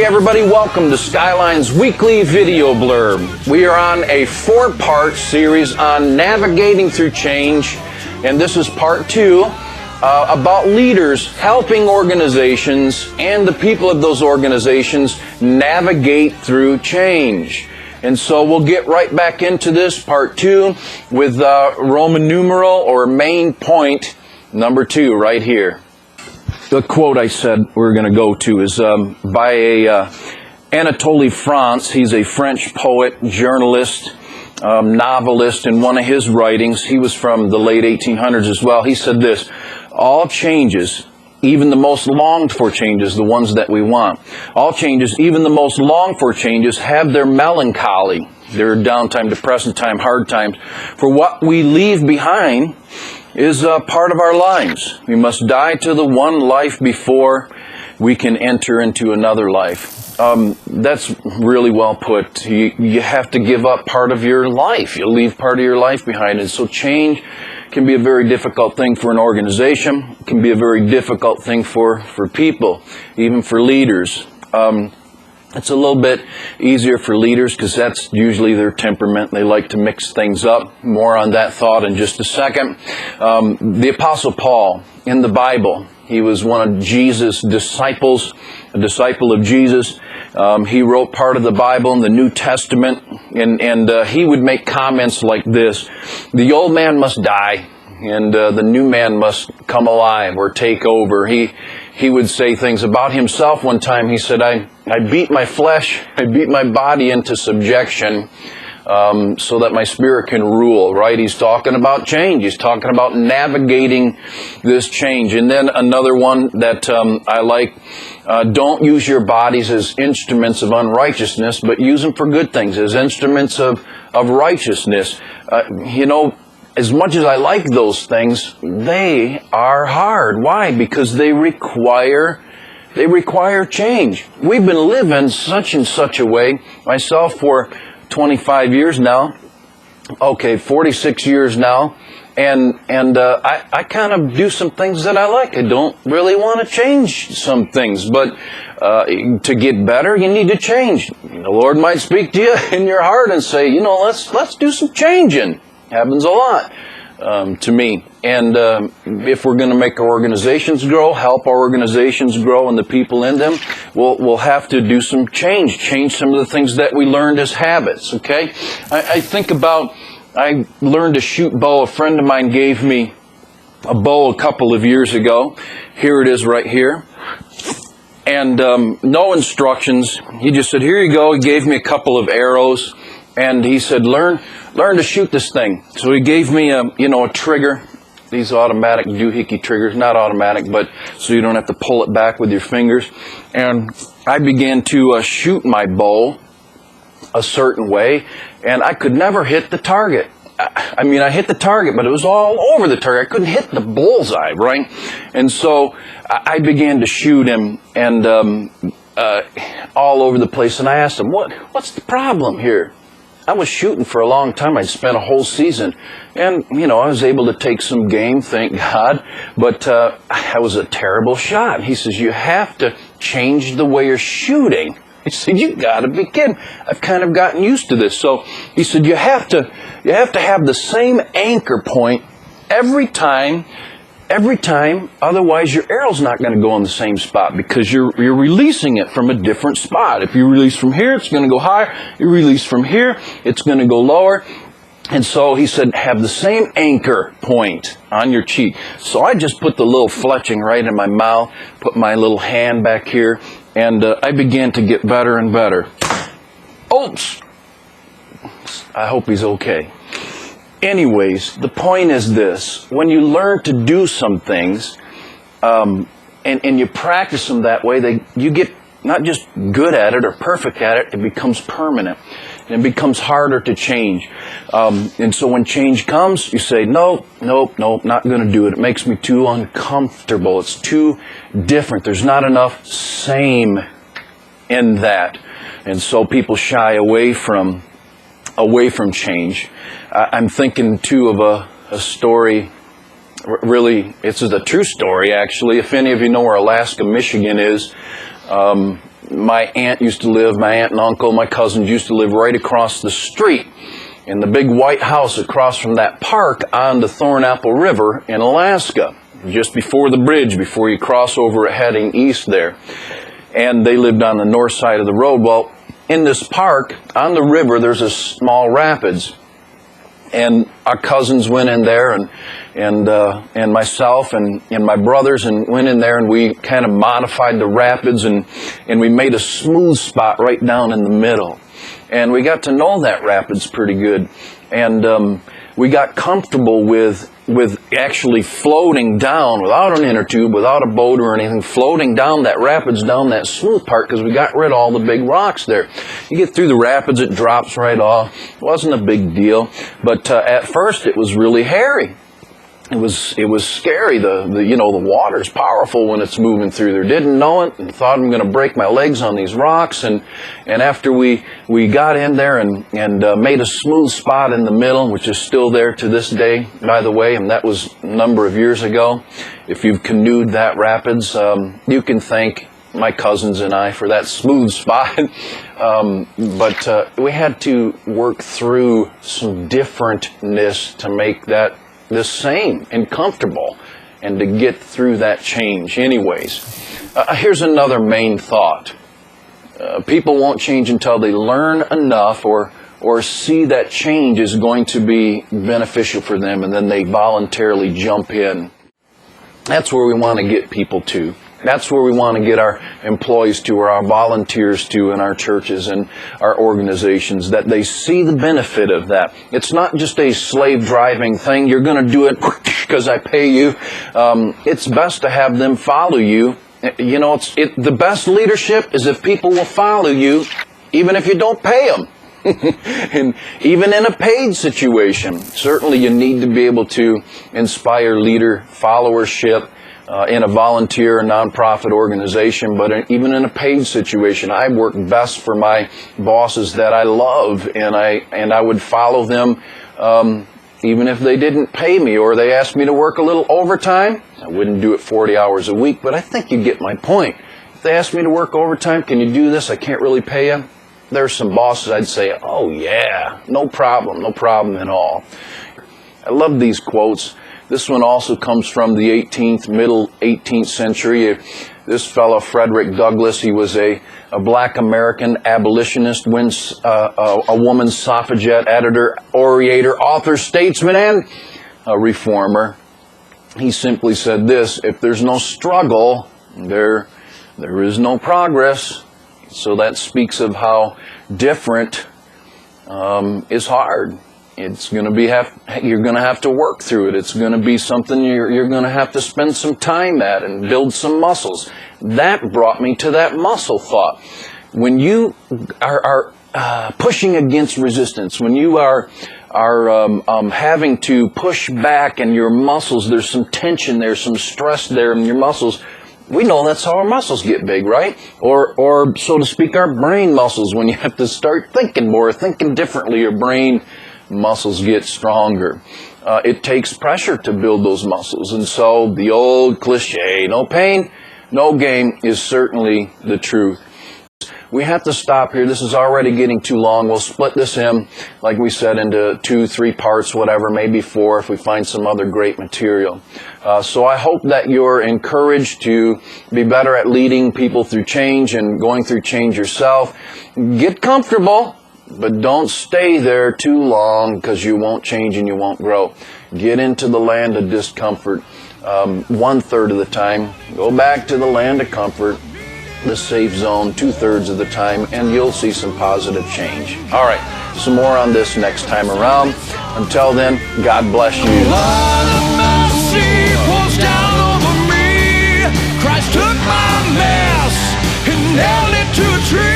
Hey everybody, welcome to Skyline's weekly video blurb. We are on a 4-part series on navigating through change, and this is part 2 about leaders helping organizations and the people of those organizations navigate through change. And so we'll get right back into this, part 2, with Roman numeral or main point number 2 right here. The quote I said we're going to go to is by Anatole France. He's a French poet, journalist, novelist. In one of his writings, he was from the late 1800s as well. He said this: all changes, even the most longed for changes, the ones that we want, all changes, even the most longed for changes, have their melancholy, their downtime, depressing time, hard times. For what we leave behind is a part of our lives. We must die to the one life before we can enter into another life. That's really well put. You have to give up part of your life. You leave part of your life behind. And so change can be a very difficult thing for an organization. It can be a very difficult thing for people, even for leaders. It's a little bit easier for leaders because that's usually their temperament. They like to mix things up. More on that thought in just a second. The Apostle Paul, in the Bible, he was one of Jesus' disciples, a disciple of Jesus. He wrote part of the Bible in the New Testament, and he would make comments like this: the old man must die, and the new man must come alive or take over. He would say things about himself. One time he said, I beat my flesh, I beat my body into subjection so that my spirit can rule, right? He's talking about change. He's talking about navigating this change. And then another one that I like, don't use your bodies as instruments of unrighteousness, but use them for good things, as instruments of righteousness. As much as I like those things, they are hard. Why? Because they require change. We've been living such and such a way, myself for 25 years now, 46 years now, and I kind of do some things that I like. I don't really want to change some things, but to get better, you need to change. The Lord might speak to you in your heart and say, let's do some changing. Happens a lot to me. And if we're going to make our organizations grow, help our organizations grow and the people in them, we'll have to do some change some of the things that we learned as habits, okay? I learned to shoot bow. A friend of mine gave me a bow a couple of years ago. Here it is right here. And no instructions. He just said, here you go. He gave me a couple of arrows. And he said, learn to shoot this thing. So he gave me a trigger, these automatic doohickey triggers, not automatic, but so you don't have to pull it back with your fingers. And I began to shoot my bow a certain way, and I could never hit the target. I hit the target, but it was all over the target. I couldn't hit the bullseye, right? And so I began to shoot him, and all over the place. And I asked him, what's the problem here? I was shooting for a long time. I'd spent a whole season. And, I was able to take some game, thank God. But I was a terrible shot. He says, you have to change the way you're shooting. He said, you got to be kidding. I've kind of gotten used to this. So he said, you have to have the same anchor point every time, otherwise your arrow's not going to go in the same spot because you're releasing it from a different spot. If you release from here, it's going to go higher. You release from here, it's going to go lower. And so he said, have the same anchor point on your cheek. So I just put the little fletching right in my mouth, put my little hand back here, and I began to get better and better. Oops! I hope he's okay. Anyways, the point is this: when you learn to do some things, and you practice them that way, you get not just good at it or perfect at it, it becomes permanent. And it becomes harder to change. And so when change comes, you say, nope, not going to do it. It makes me too uncomfortable. It's too different. There's not enough same in that. And so people shy away from change. I'm thinking, too, of a story. Really, this is a true story, actually. If any of you know where Alaska, Michigan is, my aunt and uncle, my cousins used to live right across the street in the big white house across from that park on the Thornapple River in Alaska, just before the bridge, before you cross over heading east there. And they lived on the north side of the road. Well, in this park, on the river, there's a small rapids. And our cousins went in there, and myself and my brothers, and went in there, and we kind of modified the rapids, and we made a smooth spot right down in the middle. And we got to know that rapids pretty good. And we got comfortable with actually floating down without an inner tube, without a boat or anything, floating down that rapids, down that smooth part, because we got rid of all the big rocks there. You get through the rapids, it drops right off. It wasn't a big deal, but at first it was really hairy. It was scary. The water's powerful when it's moving through there. Didn't know it, and thought I'm going to break my legs on these rocks. And after we got in there and made a smooth spot in the middle, which is still there to this day, by the way, and that was a number of years ago. If you've canoed that rapids, you can thank my cousins and I for that smooth spot. But we had to work through some differentness to make that the same and comfortable, and to get through that change anyways. Here's another main thought. People won't change until they learn enough or see that change is going to be beneficial for them, and then they voluntarily jump in. That's where we want to get people to. That's where we want to get our employees to, or our volunteers to in our churches and our organizations, that they see the benefit of that. It's not just a slave-driving thing. You're going to do it because I pay you. It's best to have them follow you. You know, the best leadership is if people will follow you, even if you don't pay them. And even in a paid situation, certainly you need to be able to inspire leader followership in a volunteer or nonprofit organization, but even in a paid situation. I work best for my bosses that I love, and I would follow them even if they didn't pay me or they asked me to work a little overtime. I wouldn't do it 40 hours a week, but I think you get my point. If they asked me to work overtime, can you do this? I can't really pay you. There's some bosses I'd say, oh yeah, no problem at all. I love these quotes. This one also comes from the middle 18th century. This fellow, Frederick Douglass, he was a black American abolitionist, a woman's suffragette, editor, orator, author, statesman, and a reformer. He simply said this: if there's no struggle, there is no progress. So that speaks of how different is hard. It's going to be you're going to have to work through it. It's going to be something you're going to have to spend some time at and build some muscles. That brought me to that muscle thought. When you are pushing against resistance, when you are having to push back in your muscles, there's some tension there, some stress there in your muscles. We know that's how our muscles get big, right? Or so to speak, our brain muscles. When you have to start thinking more, thinking differently, your brain muscles get stronger. It takes pressure to build those muscles. And so the old cliche, no pain, no gain, is certainly the truth. We have to stop here. This is already getting too long. We'll split this in, like we said, into 2, 3 parts, whatever, maybe 4 if we find some other great material. So I hope that you're encouraged to be better at leading people through change and going through change yourself. Get comfortable, but don't stay there too long, because you won't change and you won't grow. Get into the land of discomfort 1/3 of the time. Go back to the land of comfort, the safe zone 2/3 of the time, and you'll see some positive change. All right, some more on this next time around. Until then, God bless you. Christ took my mess and nailed it to a tree.